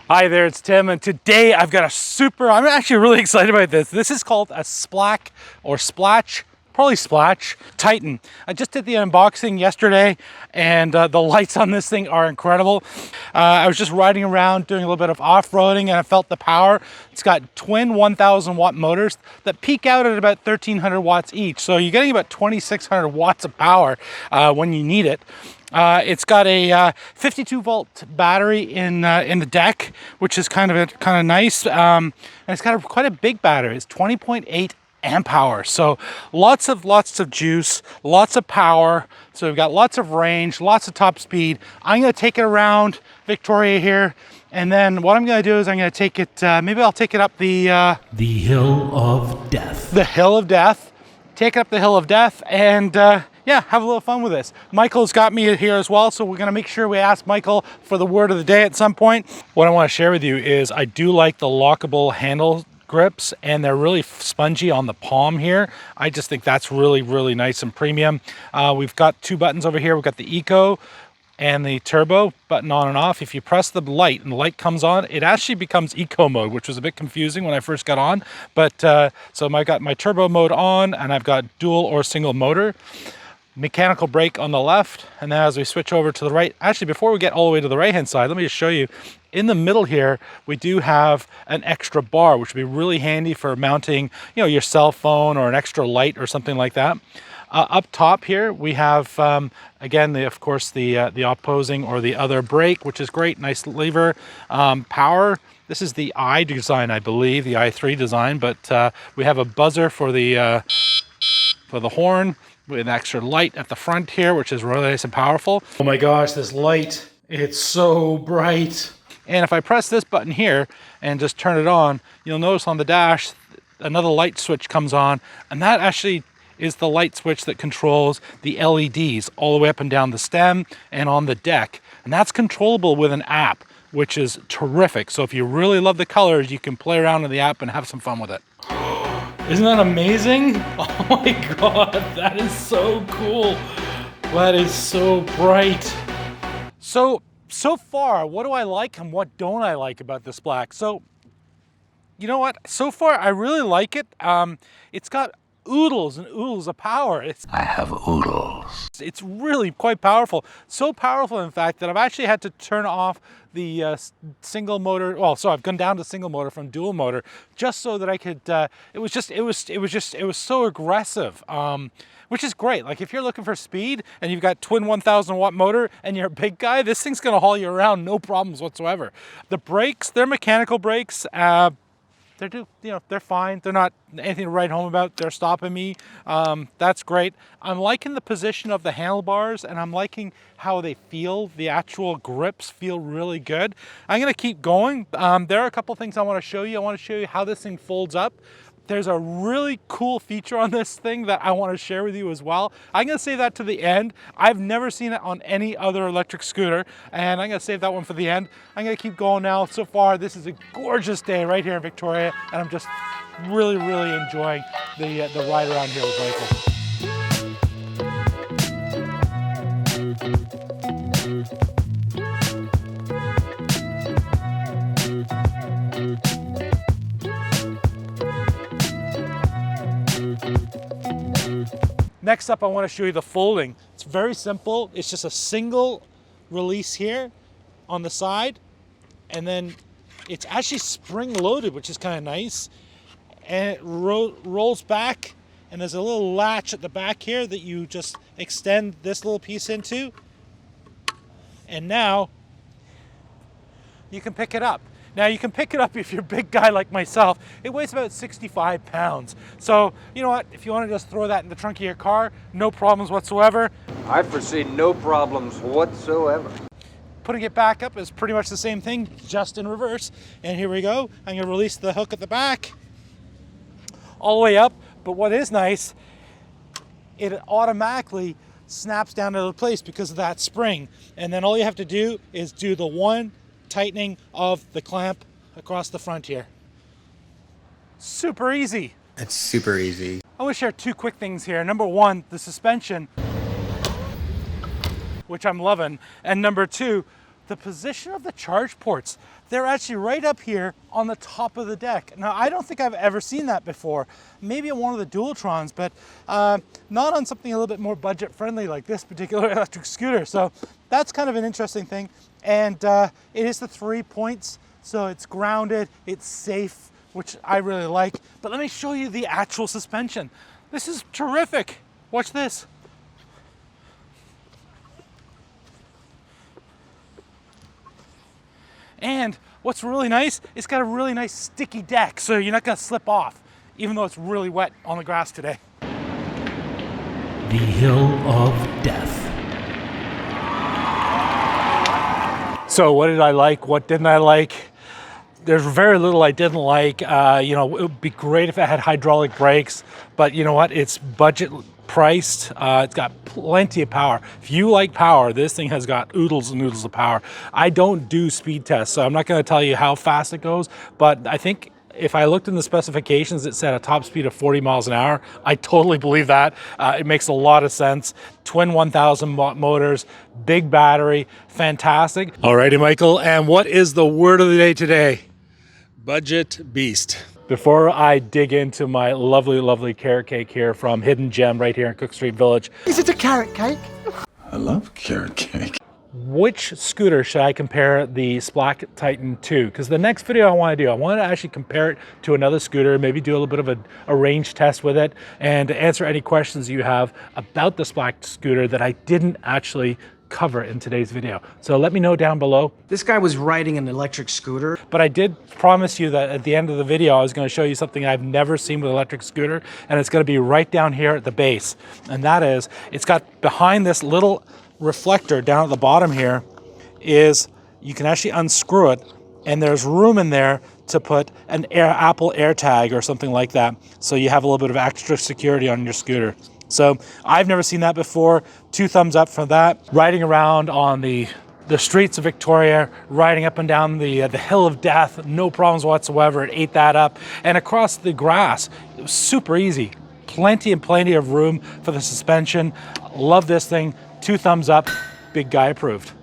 Hi there, it's Tim, and today I've got I'm actually really excited about this. This is called a Splach or Splach, probably Splach Titan. I just did the unboxing yesterday, and the lights on this thing are incredible. I was just riding around doing a little bit of off-roading, and I felt the power. It's got twin 1,000 watt motors that peak out at about 1,300 watts each. So you're getting about 2,600 watts of power when you need it. It's got a 52 volt battery in the deck, which is kind of nice, and it's got quite a big battery. It's 20.8 amp hour, so lots of juice, lots of power. So we've got lots of range, lots of top speed. I'm going to take it around Victoria here, and then what I'm going to do is I'm going to take it. Maybe I'll take it up the Hill of Death. The Hill of Death. Take it up the Hill of Death, and yeah, have a little fun with this. Michael's got me here as well, so we're gonna make sure we ask Michael for the word of the day at some point. What I wanna share with you is I do like the lockable handle grips, and they're really spongy on the palm here. I just think that's really nice and premium. We've got two buttons over here. We've got the Eco and the turbo button on and off. If you press the light and the light comes on, it actually becomes eco mode, which was a bit confusing when I first got on. But so I got my turbo mode on, and I've got dual or single motor. Mechanical brake on the left, and then as we switch over to the right, actually before we get all the way to the right hand side, let me just show you. In the middle here, we do have an extra bar, which would be really handy for mounting, your cell phone or an extra light or something like that. Up top here, we have, again, of course, the opposing or the other brake, which is great. Nice lever. Power. This is the i design, I believe, the i3 design, but we have a buzzer for the horn with an extra light at the front here, which is really nice and powerful. Oh my gosh, this light, it's so bright. And if I press this button here and just turn it on, you'll notice on the dash, another light switch comes on, and that actually is the light switch that controls the LEDs all the way up and down the stem and on the deck. And that's controllable with an app, which is terrific. So if you really love the colors, you can play around in the app and have some fun with it. Isn't that amazing? Oh my God, that is so cool. That is so bright. So far, what do I like and what don't I like about this Splach? So, you know what? So far, I really like it. It's got oodles and oodles of power. I have oodles. It's really quite powerful. So powerful, in fact, that I've actually had to turn off the single motor. Well, so I've gone down to single motor from dual motor just so that I could. It was so aggressive, which is great. Like if you're looking for speed and you've got twin 1,000 watt motor and you're a big guy, this thing's gonna haul you around, no problems whatsoever. The brakes, they're mechanical brakes. They're fine. They're not anything to write home about. They're stopping me. That's great. I'm liking the position of the handlebars, and I'm liking how they feel. The actual grips feel really good. I'm going to keep going. There are a couple things I want to show you. I want to show you how this thing folds up. There's a really cool feature on this thing that I want to share with you as well. I'm going to save that to the end. I've never seen it on any other electric scooter, and I'm going to save that one for the end. I'm going to keep going now. So far, this is a gorgeous day right here in Victoria, and I'm just really enjoying the ride around here with Michael. Next up, I want to show you the folding. It's very simple. It's just a single release here on the side, and then it's actually spring-loaded, which is kind of nice. And it rolls back, and there's a little latch at the back here that you just extend this little piece into, and now you can pick it up. Now you can pick it up if you're a big guy like myself. It weighs about 65 pounds. So, you know what, if you want to just throw that in the trunk of your car, no problems whatsoever. I foresee no problems whatsoever. Putting it back up is pretty much the same thing, just in reverse. And here we go. I'm going to release the hook at the back, all the way up. But what is nice, it automatically snaps down to the place because of that spring. And then all you have to do is do the one tightening of the clamp across the front here. Super easy. It's super easy. I want to share two quick things here. Number one, the suspension, which I'm loving. And number two, the position of the charge ports. They're actually right up here on the top of the deck. Now, I don't think I've ever seen that before. Maybe on one of the Dualtrons, but not on something a little bit more budget friendly like this particular electric scooter. So that's kind of an interesting thing. And it is the 3 points, so it's grounded, it's safe, which I really like. But let me show you the actual suspension. This is terrific. Watch this. And what's really nice, it's got a really nice sticky deck, so you're not gonna slip off, even though it's really wet on the grass today. The Hill of Death. So what did I like? What didn't I like? There's very little I didn't like. You know, it would be great if it had hydraulic brakes, but you know what? It's budget priced. It's got plenty of power. If you like power, this thing has got oodles and oodles of power. I don't do speed tests, so I'm not going to tell you how fast it goes, but I think if I looked in the specifications, it said a top speed of 40 miles an hour. I totally believe that. It makes a lot of sense. Twin 1000 motors, big battery, fantastic. Alrighty, Michael, and what is the word of the day today? Budget beast. Before I dig into my lovely, lovely carrot cake here from Hidden Gem right here in Cook Street Village. Is it a carrot cake? I love carrot cake. Which scooter should I compare the Splach Titan to? Because the next video I want to actually compare it to another scooter, maybe do a little bit of a range test with it, and answer any questions you have about the Splach scooter that I didn't actually cover in today's video. So let me know down below. This guy was riding an electric scooter. But I did promise you that at the end of the video, I was going to show you something I've never seen with an electric scooter, and it's going to be right down here at the base. And that is, it's got behind this little reflector down at the bottom here is, you can actually unscrew it, and there's room in there to put an Apple AirTag or something like that. So you have a little bit of extra security on your scooter. So I've never seen that before. 2 thumbs up for that. Riding around on the streets of Victoria, riding up and down the Hill of Death, no problems whatsoever. It ate that up. And across the grass, it was super easy. Plenty of room for the suspension. Love this thing. 2 thumbs up. Big guy approved.